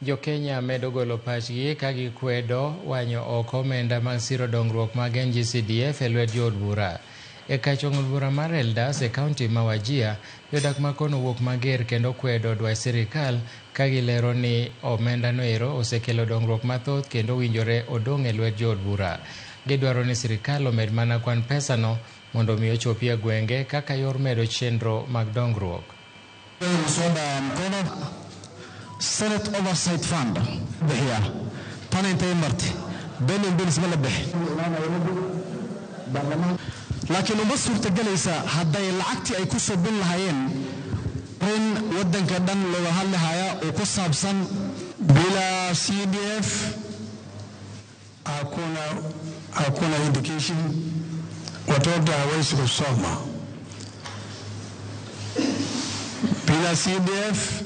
Jo Kenya medo golo pachgi ka gikwedo wanyo oko omenda mag siro dongruok mag NG-CDF e lwet jood bura. E kach ong'ol bura mar Eldas e kaunti ma Wajir, jodak ma kono wuok mager kendo kwedo dwach sirikal ka gilero ni omenda no ero osekelo dongruok mathoth kendo winjore odong' e lwet jood bura. Gidwaro ni sirikal omed mana kwan pesa no mondo mi ochopi e gwenge kaka yor medo chenro mag dongruok. Senate Oversight Fund bixiya tan intay marti billion ma la bixi laakiin uma suurtagelaysa hadday lacagtii ay ku soo bin lahaayeen in wadanka dhan looga hadlayaa oo ku saabsan bila CDF hakuna education watoto hawezi kusoma bila CDF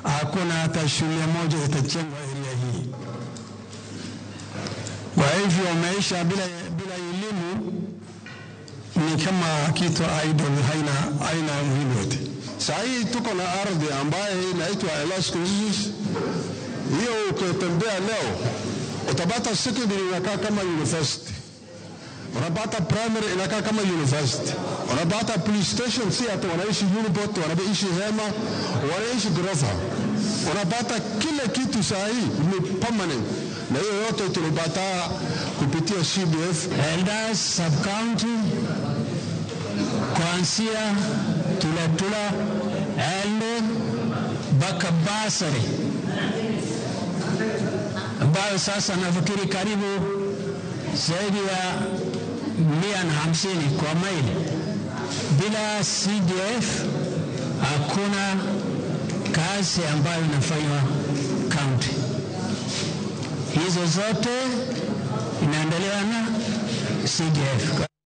hakuna hata shule moja itajengwa area hii. Kwa hivyo maisha bila elimu ni kama kitu idol, haina muhimu yote. Sahi tuko na ardhi ambayo inaitwa Elaskus. Hiyo ukitembea leo utapata secondary inakaa kama university, unapata primary inakaa kama university, unapata police station si hata wanaishi unibot, wanaishi hema, wanaishi ghorofa, unapata kila kitu sahi ni permanent. Na hiyo yote tulipata kupitia CDF. Eldas sub-county kuanzia Tulatula Elde mpaka Basari, ambayo sasa nafikiri karibu zaidi ya 150 kwa maili. Bila CDF hakuna kazi ambayo inafanywa county. Hizo zote inaendelea na CDF.